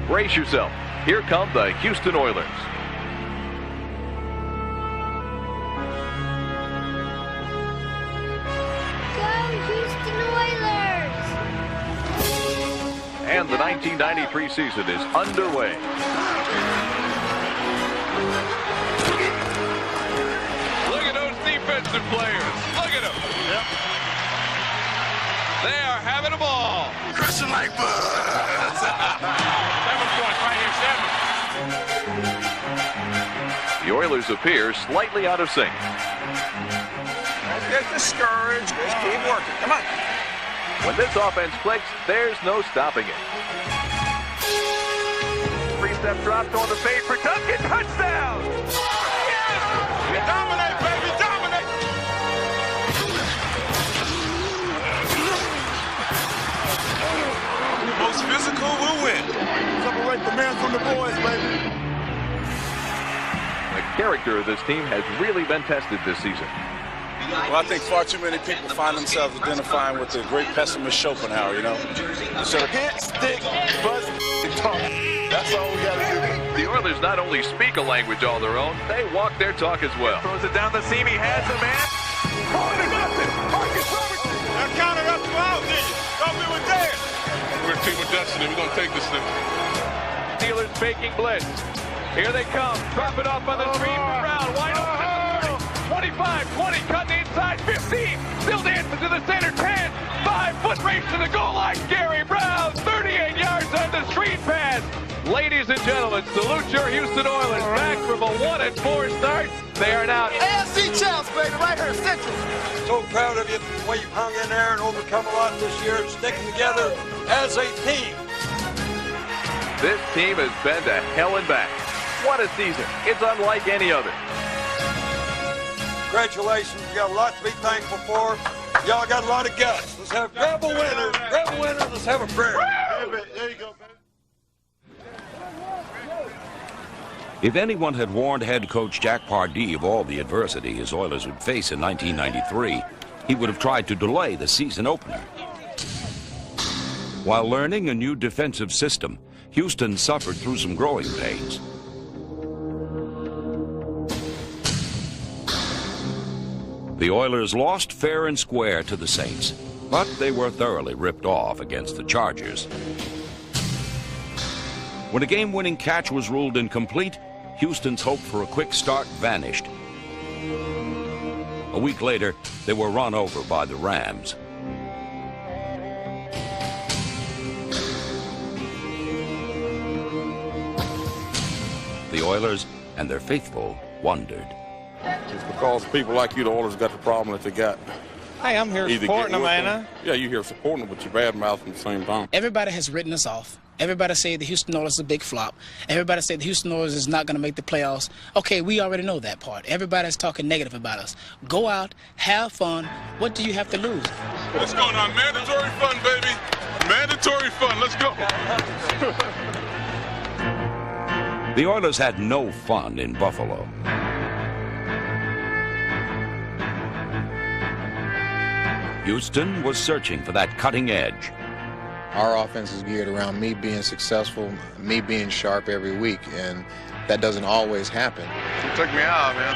Brace yourself. Here come the Houston Oilers. And the 1993 season is underway. Look at those defensive players. Look at them. Yep. They are having a ball. Crushing like buzz. 7 points right here, 7. The Oilers appear slightly out of sync. Don't get discouraged. Just keep working. Come on. When this offense clicks, there's no stopping it. Three-step drop toward the fade for Duncan. Touchdown! Yes! You dominate, baby, dominate! The most physical will win. Separate the men from the boys, baby. The character of this team has really been tested this season. Well, I think far too many people find themselves identifying with the great pessimist Schopenhauer, you know. Instead of hit, stick, buzz, and talk. That's all we got to do. The Oilers not only speak a language all their own, they walk their talk as well. Throws it down the seam, he has a man. Calling it nothing. Marcus Robertson. That counted us out, did you? Thought we were dead. We're a team of destiny. We're going to take this thing. Steelers faking blitz. Here they come. Drop it off on the screen for Brown. Wide open at the 30. 25, 20, cutting inside, 15, still dancing to the center, 10, 5-foot race to the goal line, Gary Brown, 38 yards on the screen pass. Ladies and gentlemen, salute your Houston Oilers, back from a 1-4 start. They are now AFC champs, baby, right here, Central. So proud of you, the way you've hung in there and overcome a lot this year, sticking together as a team. This team has been to hell and back. What a season. It's unlike any other. Congratulations, you got a lot to be thankful for. Y'all got a lot of guts. Let's have grab a winner, let's have a prayer. There you go, baby. If anyone had warned head coach Jack Pardee of all the adversity his Oilers would face in 1993, he would have tried to delay the season opener. While learning a new defensive system, Houston suffered through some growing pains. The Oilers lost fair and square to the Saints, but they were thoroughly ripped off against the Chargers. When a game-winning catch was ruled incomplete, Houston's hope for a quick start vanished. A week later, they were run over by the Rams. The Oilers and their faithful wondered. It's because people like you, the Oilers, got the problem that they got. Hey, I'm here supporting them, ain't I? Yeah, you're here supporting them, but you're bad-mouthing at the same time. Everybody has written us off. Everybody say the Houston Oilers is a big flop. Everybody say the Houston Oilers is not going to make the playoffs. Okay, we already know that part. Everybody's talking negative about us. Go out, have fun. What do you have to lose? What's going on? Mandatory fun, baby. Mandatory fun. Let's go. The Oilers had no fun in Buffalo. Houston was searching for that cutting edge. Our offense is geared around me being successful, me being sharp every week, and that doesn't always happen. You took me out, man.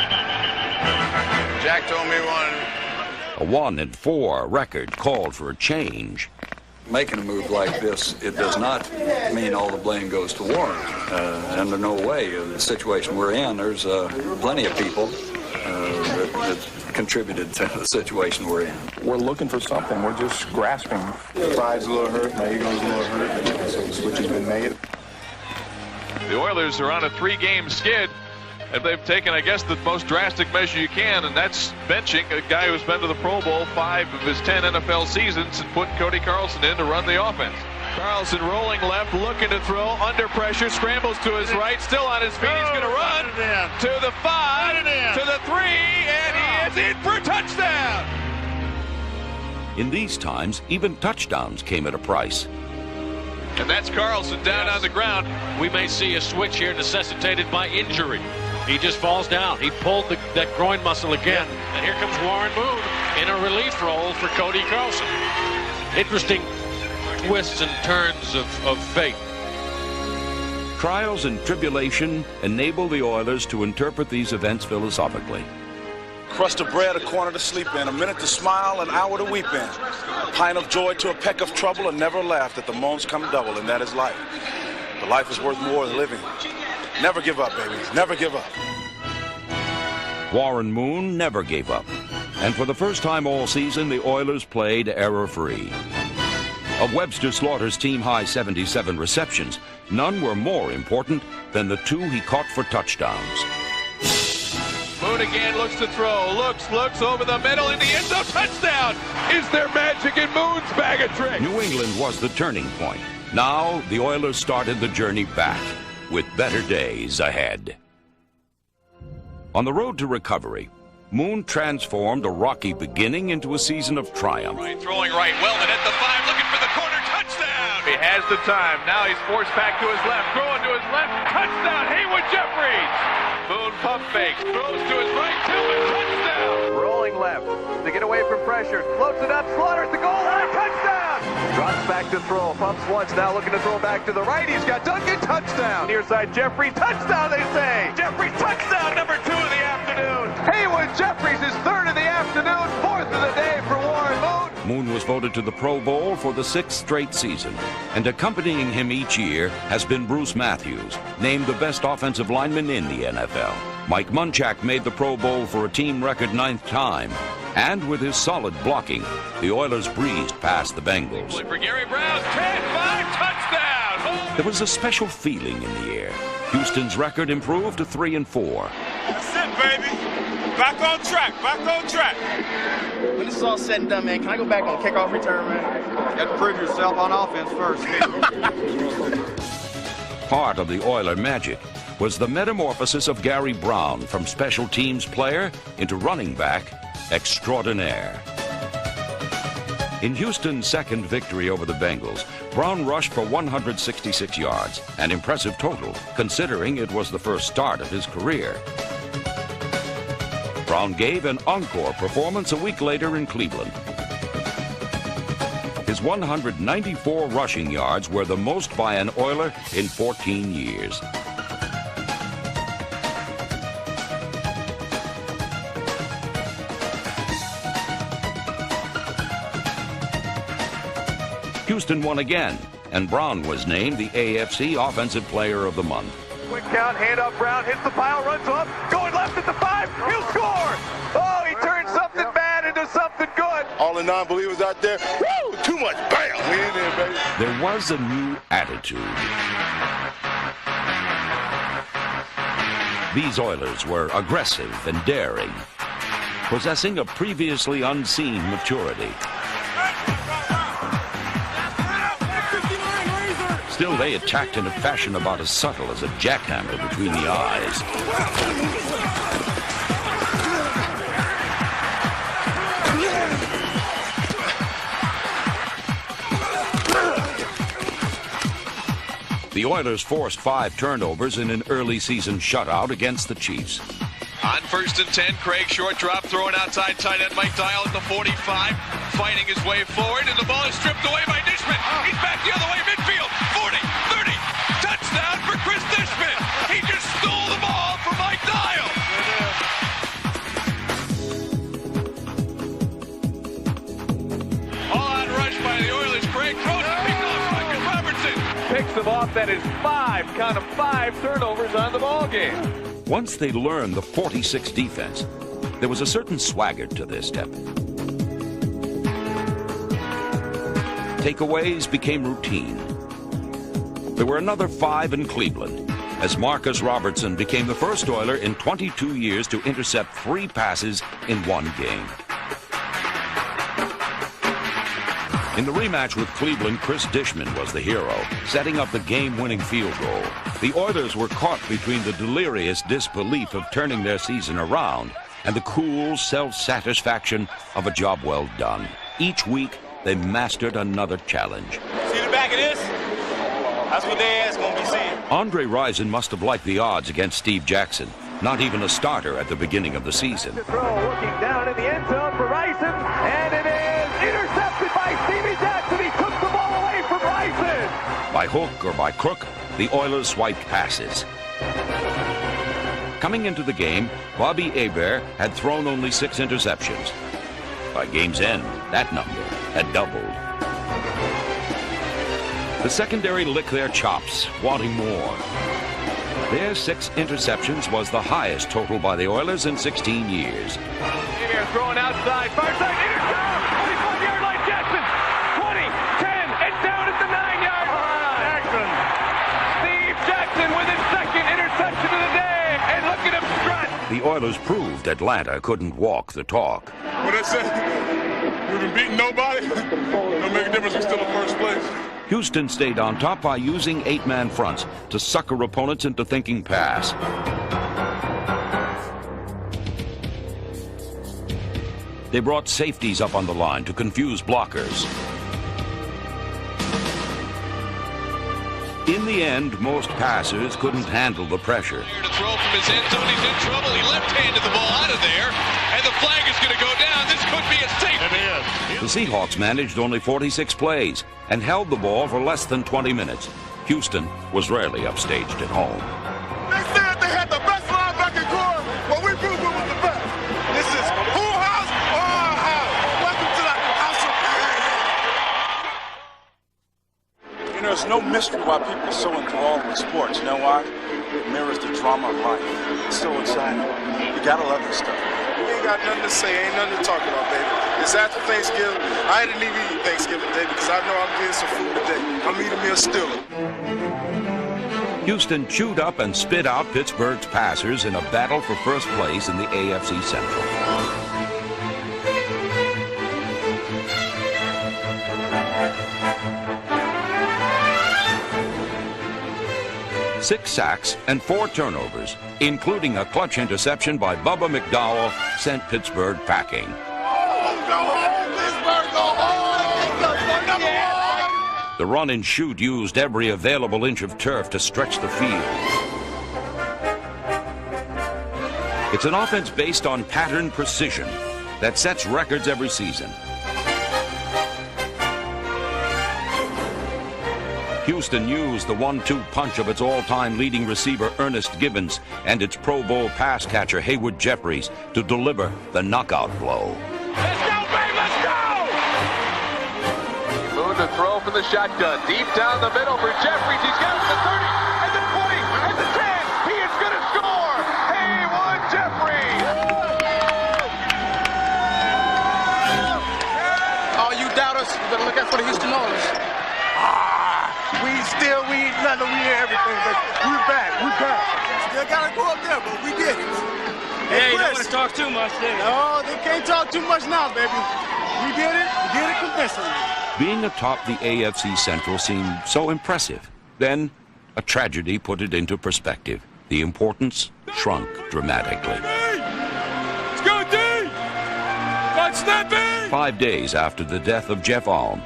Jack told me he wanted. A 1-4 record called for a change. Making a move like this, it does not mean all the blame goes to Warren. Under no way. The situation we're in, there's plenty of people that contributed to the situation we're in. We're looking for something. We're just grasping. Pride's a little hurt. My ego's a little hurt. So the switch has been made. The Oilers are on a 3-game skid, and they've taken, I guess, the most drastic measure you can, and that's benching a guy who's been to the Pro Bowl 5 of his 10 NFL seasons and putting Cody Carlson in to run the offense. Carlson rolling left, looking to throw, under pressure, scrambles to his right, still on his feet. He's going to run to the 5, to the 3, and he is in for a touchdown. In these times, even touchdowns came at a price. And that's Carlson down on the ground. We may see a switch here necessitated by injury. He just falls down. He pulled that groin muscle again. And here comes Warren Moon in a relief role for Cody Carlson. Interesting twists and turns of fate. trials and tribulation enable the Oilers to interpret these events philosophically. Crust of bread, a corner to sleep in, a minute to smile, an hour to weep in. A pint of joy to a peck of trouble, and never laugh that the moans come double, and that is life. But life is worth more than living. Never give up, baby. Never give up. Warren Moon never gave up. And for the first time all season, the Oilers played error-free. Of Webster Slaughter's team-high 77 receptions, none were more important than the 2 he caught for touchdowns. Moon again looks to throw, looks over the middle in the end zone, touchdown! Is there magic in Moon's bag of tricks? New England was the turning point. Now the Oilers started the journey back, with better days ahead. On the road to recovery, Moon transformed a rocky beginning into a season of triumph. Throwing right, Wellman at the 5, looking for the corner, touchdown! He has the time, now he's forced back to his left, throwing to his left, touchdown, Haywood Jeffries! Moon pump fakes, throws to his right, Tillman, touchdown! Rolling left to get away from pressure, floats it up, Slaughter at the goal line, touchdown! Drops back to throw, pumps once, now looking to throw back to the right, he's got Duncan, touchdown! Near side, Jeffries, touchdown, they say! Jeffries, touchdown, number 2 of the afternoon! Haywood Jeffries is 3rd of the afternoon, 4th of the day for Warren Moon! Moon was voted to the Pro Bowl for the 6th straight season, and accompanying him each year has been Bruce Matthews, named the best offensive lineman in the NFL. Mike Munchak made the Pro Bowl for a team record 9th time, and with his solid blocking, the Oilers breezed past the Bengals. For Gary Brown, 10-5, touchdown! There was a special feeling in the air. Houston's record improved to 3-4. That's it, baby. Back on track, back on track. When this is all said and done, man, can I go back on kickoff return, man? You got to prove yourself on offense first. Part of the Oiler magic was the metamorphosis of Gary Brown from special teams player into running back extraordinaire. In Houston's second victory over the Bengals, Brown rushed for 166 yards, an impressive total considering it was the first start of his career. Brown gave an encore performance a week later in Cleveland. His 194 rushing yards were the most by an Oiler in 14 years. Houston won again, and Brown was named the AFC Offensive Player of the Month. Quick count, hand off, Brown hits the pile, runs up, going left at the 5, he'll score! Oh, he turned something bad into something good! All the non-believers out there, woo, too much, bam, we in there, baby. There was a new attitude. These Oilers were aggressive and daring, possessing a previously unseen maturity. Still, they attacked in a fashion about as subtle as a jackhammer between the eyes. The Oilers forced 5 turnovers in an early season shutout against the Chiefs. On 1st and 10, Craig short drop, throwing outside tight end Mike Dial at the 45, fighting his way forward, and the ball is stripped away by Dishman. He's back the other way, midfield, 40, 30, touchdown for Chris Dishman. He just stole the ball from Mike Dial. All-out rush by the Oilers. Craig throws it, picked off Marcus Robertson. Picks them off, that is 5, count of 5 turnovers on the ball game. Once they learned the 46 defense, there was a certain swagger to their step. Takeaways became routine. There were another 5 in Cleveland, as Marcus Robertson became the first Oiler in 22 years to intercept 3 passes in one game. In the rematch with Cleveland, Chris Dishman was the hero, setting up the game-winning field goal. The Oilers were caught between the delirious disbelief of turning their season around and the cool self-satisfaction of a job well done. Each week, they mastered another challenge. See the back of this? That's what they ass gonna be seeing. Andre Rison must have liked the odds against Steve Jackson, not even a starter at the beginning of the season. The throw, looking down in the end zone for Rison, and it is intercepted by Stevie Jackson. He took the ball away from Rison. By hook or by crook, the Oilers swiped passes. Coming into the game, Bobby Hebert had thrown only 6 interceptions. By game's end, that number had doubled. The secondary licked their chops, wanting more. Their 6 interceptions was the highest total by the Oilers in 16 years. Hebert throwing outside, far side, intercept! 25-yard line, Jackson! 20, 10, and down at the 9-yard line! Jackson! Steve Jackson with his second interception of the day, and look at him strut! The Oilers proved Atlanta couldn't walk the talk. What I said, we've been beating nobody. Don't make a difference, we're still in first place. Houston stayed on top by using 8-man fronts to sucker opponents into thinking pass. They brought safeties up on the line to confuse blockers. In the end, most passers couldn't handle the pressure. To throw from his end zone, he's in trouble. He left-handed the ball out of there, and the flag is going to go down. This could be a safety. The Seahawks managed only 46 plays and held the ball for less than 20 minutes. Houston was rarely upstaged at home. They said they had the best linebacker core. Well, we proved it was the best. This is who house or our house. Welcome to the house of pain. You know, there's no mystery why people are so enthralled with sports. You know why? It mirrors the drama of life. It's so exciting. You gotta love this stuff. We ain't got nothing to say, ain't nothing to talk about, baby. It's after Thanksgiving. I didn't even eat Thanksgiving Day because I know I'm getting some food today. I'm eating me a Stiller. Houston chewed up and spit out Pittsburgh's passers in a battle for first place in the AFC Central. Six sacks and 4 turnovers, including a clutch interception by Bubba McDowell, sent Pittsburgh packing. The run and shoot used every available inch of turf to stretch the field. It's an offense based on pattern precision that sets records every season. Houston used the 1-2 punch of its all-time leading receiver Ernest Gibbons and its Pro Bowl pass catcher Haywood Jeffries to deliver the knockout blow. Let's go, baby, let's go! Moon to throw from the shotgun, deep down the middle for Jeffries. He's got it to the 30, and the 20, and the 10. He is going to score! Haywood Jeffries! All you doubters, you better look out for the Houston Oilers. We ain't nothing, we ain't everything, but we're back. Still gotta go up there, but we did it. Hey, you don't want to talk too much, do you? No, they can't talk too much now, baby. We did it convincingly. Being atop the AFC Central seemed so impressive. Then, a tragedy put it into perspective. The importance shrunk dramatically. Let's go, D! Got snappy! 5 days after the death of Jeff Alm,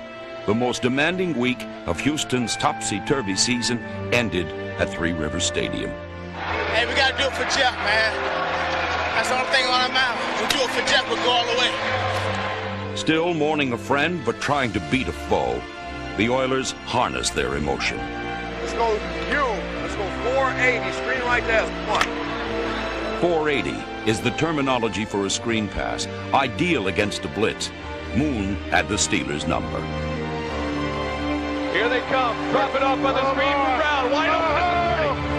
the most demanding week of Houston's topsy-turvy season ended at Three Rivers Stadium. Hey, we got to do it for Jeff, man. That's the only thing on our mouth. We'll do it for Jeff, we'll go all the way. Still mourning a friend, but trying to beat a foe, the Oilers harnessed their emotion. Let's go, let's go 480, screen right there. 480 is the terminology for a screen pass, ideal against a blitz. Moon had the Steelers' number. Here they come, drop it off on the screen for Brown, wide open at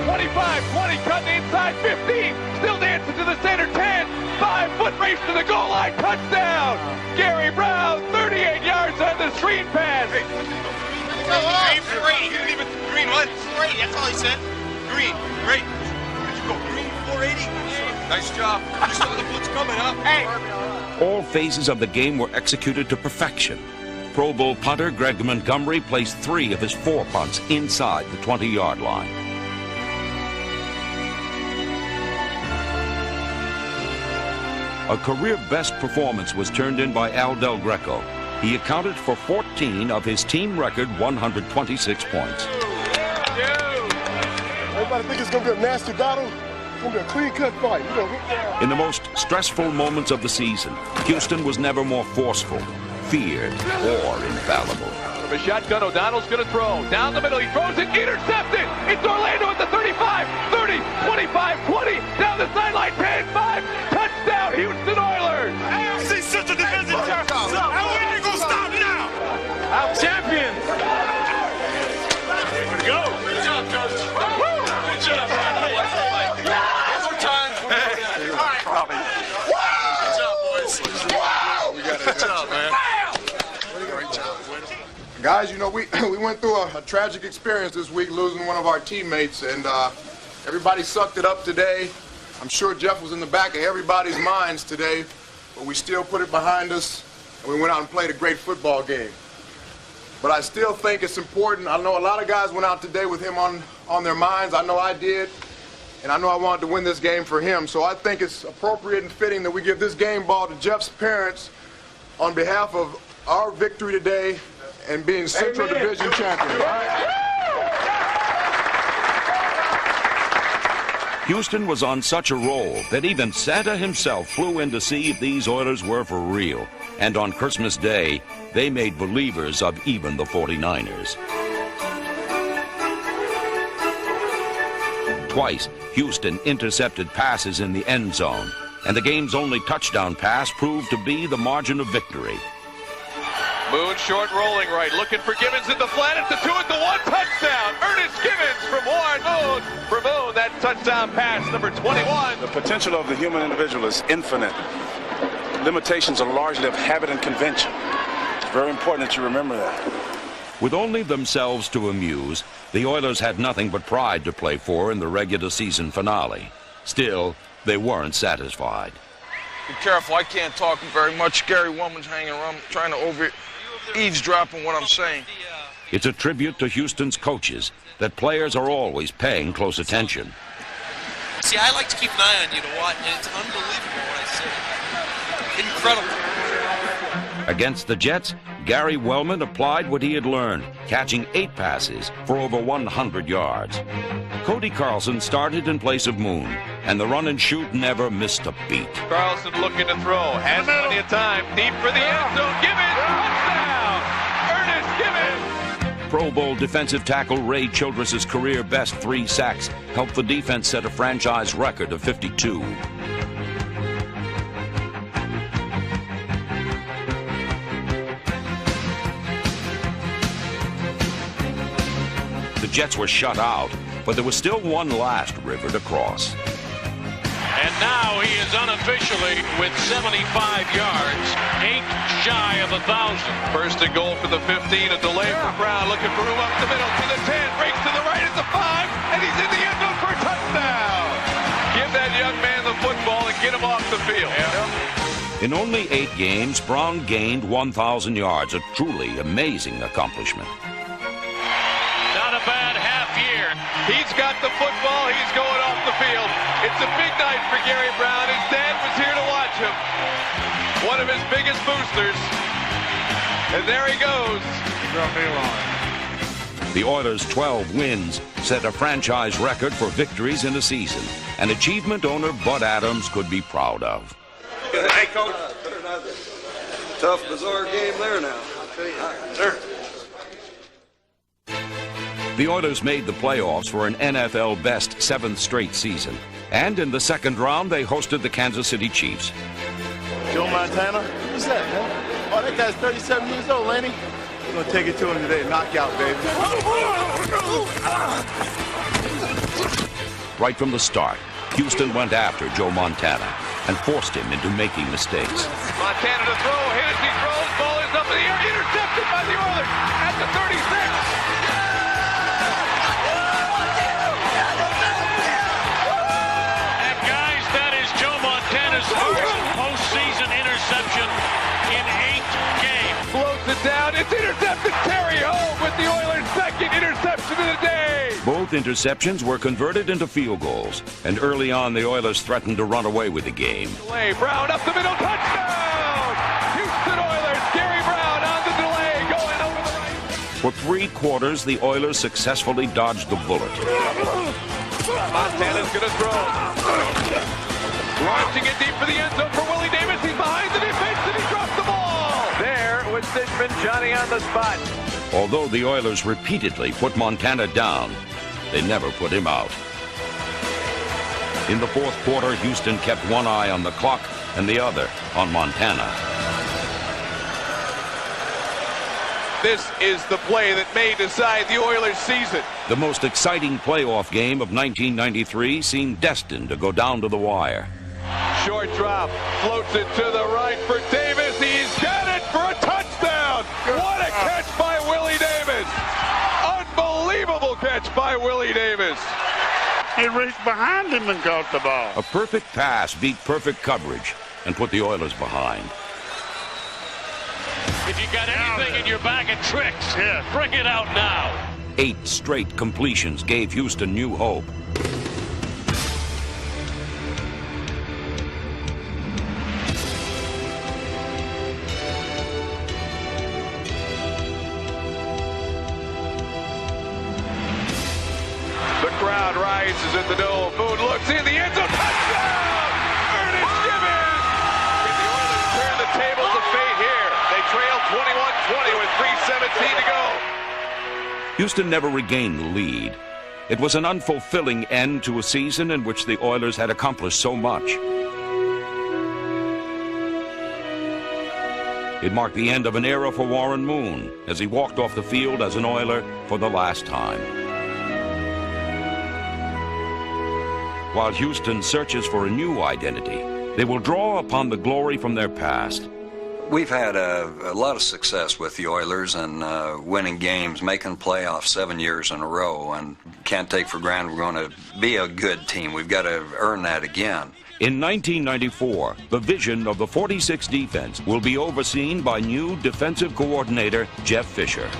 the 30, 25, 20, cutting inside, 15, still dancing to the center, 10, 5-foot race to the goal line, touchdown! Gary Brown, 38 yards on the screen pass. Green 480, you didn't even, green what? 480, that's all he said. Green, great. Did you go green 480? Nice job. You saw the blitz coming, huh? Hey! All phases of the game were executed to perfection. Pro Bowl punter Greg Montgomery placed 3 of his 4 punts inside the 20-yard line. A career-best performance was turned in by Al Del Greco. He accounted for 14 of his team record 126 points. Everybody think it's going to be a nasty battle. It's going to be a clean-cut fight. In the most stressful moments of the season, Houston was never more forceful, feared, or infallible. From a shotgun, O'Donnell's going to throw. Down the middle, he throws it, intercepted! It's go. Good job, Coach. Good job. One more time. All right. Probably. Good job, boys. Good job, man. Great job. Guys, you know, we went through a tragic experience this week, losing one of our teammates, and everybody sucked it up today. I'm sure Jeff was in the back of everybody's minds today, but we still put it behind us, and we went out and played a great football game. But I still think it's important. I know a lot of guys went out today with him on their minds. I know I did, and I know I wanted to win this game for him. So I think it's appropriate and fitting that we give this game ball to Jeff's parents on behalf of our victory today and being Central Division champion. Houston was on such a roll that even Santa himself flew in to see if these Oilers were for real. And on Christmas Day, they made believers of even the 49ers. Twice, Houston intercepted passes in the end zone, and the game's only touchdown pass proved to be the margin of victory. Moon short rolling right, looking for Gibbons in the flat at the 2 at the 1, touchdown. Ernest Gibbons from Warren Moon. For Moon, that touchdown pass, number 21. The potential of the human individual is infinite. Limitations are largely of habit and convention. It's very important that you remember that. With only themselves to amuse, the Oilers had nothing but pride to play for in the regular season finale. Still, they weren't satisfied. Be careful, I can't talk very much. Gary Woman's hanging around trying to eavesdrop on what I'm saying. It's a tribute to Houston's coaches that players are always paying close attention. See, I like to keep an eye on you to watch, and it's unbelievable what I see. Incredible. Against the Jets, Gary Wellman applied what he had learned, catching 8 passes for over 100 yards. Cody Carlson started in place of Moon, and the run and shoot never missed a beat. Carlson looking to throw, has plenty of time, deep for the end zone. Gibbons, touchdown! Ernest Gibbons! Pro Bowl defensive tackle Ray Childress's career best 3 sacks helped the defense set a franchise record of 52. The Jets were shut out, but there was still one last river to cross. And now he is unofficially with 75 yards, 8 shy of 1,000. First and goal for the 15, a delay for Brown, looking for room up the middle to the 10, breaks to the right at the 5, and he's in the end zone for a touchdown. Give that young man the football and get him off the field. In only 8 games, Brown gained 1,000 yards, a truly amazing accomplishment. Not a bad half year. He's got the football. He's going off the field. It's a big night for Gary Brown. His dad was here to watch him. One of his biggest boosters. And there he goes. The Oilers' 12 wins set a franchise record for victories in a season, an achievement owner Bud Adams could be proud of. Hey, Coach. Tough, bizarre game there now. Sure. The Oilers made the playoffs for an NFL best 7th straight season. And in the second round, they hosted the Kansas City Chiefs. Joe Montana? Who's that, man? Oh, that guy's 37 years old, ain't he? We're going to take it to him today. Knockout, baby. Right from the start, Houston went after Joe Montana and forced him into making mistakes. Montana to throw. Hands, he throws. Ball is up in the air. Intercepted by the Oilers at the 36. First postseason interception in 8 games. Floats it down. It's intercepted. Terry Hogue with the Oilers' second interception of the day. Both interceptions were converted into field goals, and early on the Oilers threatened to run away with the game. Delay. Brown up the middle. Touchdown! Houston Oilers. Gary Brown on the delay, going over the right. For 3 quarters, the Oilers successfully dodged the bullet. Montana's going to throw. Launching it deep for the end zone for Willie Davis. He's behind the defense and he dropped the ball. There was Fishman, Johnny on the spot. Although the Oilers repeatedly put Montana down, they never put him out. In the 4th quarter, Houston kept one eye on the clock and the other on Montana. this is the play that may decide the Oilers' season. The most exciting playoff game of 1993 seemed destined to go down to the wire. Short drop, floats it to the right for Davis. He's got it for a touchdown. What a catch by Willie Davis. Unbelievable catch by Willie Davis. He reached behind him and caught the ball. A perfect pass beat perfect coverage and put the Oilers behind. If you got anything in your bag of tricks, bring it out now. 8 straight completions gave Houston new hope. The crowd rises at the dome. Boone looks in the end zone. Touchdown! Ernest Gibbons! Can the Oilers turn the tables of fate here? They trail 21-20 with 3:17 to go. Houston never regained the lead. It was an unfulfilling end to a season in which the Oilers had accomplished so much. It marked the end of an era for Warren Moon as he walked off the field as an Oiler for the last time. While Houston searches for a new identity, they will draw upon the glory from their past. We've had a lot of success with the Oilers and winning games, making playoffs 7 years in a row, and can't take for granted we're going to be a good team. We've got to earn that again. In 1994, the vision of the 46 defense will be overseen by new defensive coordinator Jeff Fisher.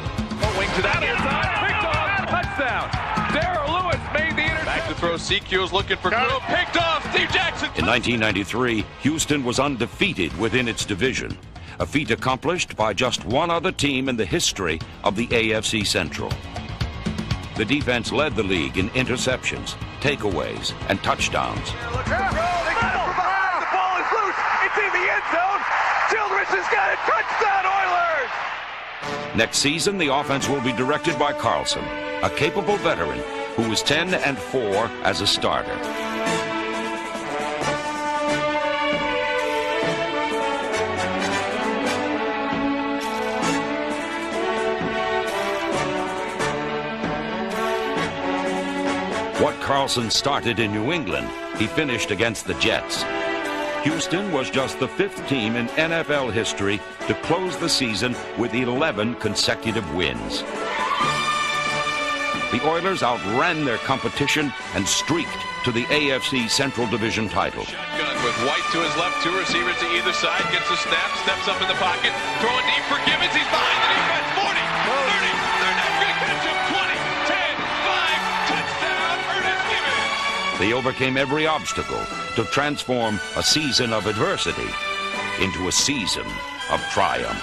Wing to that inside, picked off, touchdown. Darrell Lewis made the interception. Back to throw, CQ's looking for Crew, picked off, Steve Jackson. In 1993, Houston was undefeated within its division, a feat accomplished by just one other team in the history of the AFC Central. The defense led the league in interceptions, takeaways, and touchdowns. They got it from behind. The ball is loose. It's in the end zone. Childress has got it. Touchdown, Oilers! Next season, the offense will be directed by Carlson, a capable veteran who was 10-4 as a starter. What Carlson started in New England, he finished against the Jets. Houston was just the 5th team in NFL history to close the season with 11 consecutive wins. The Oilers outran their competition and streaked to the AFC Central Division title. Shotgun with White to his left, 2 receivers to either side, gets a snap, steps up in the pocket, throwing deep for Gibbons, he's behind the defense, 40, 30, they're not going to catch him, 20, 10, 5, touchdown, Ernest Gibbons. They overcame every obstacle to transform a season of adversity into a season of triumph.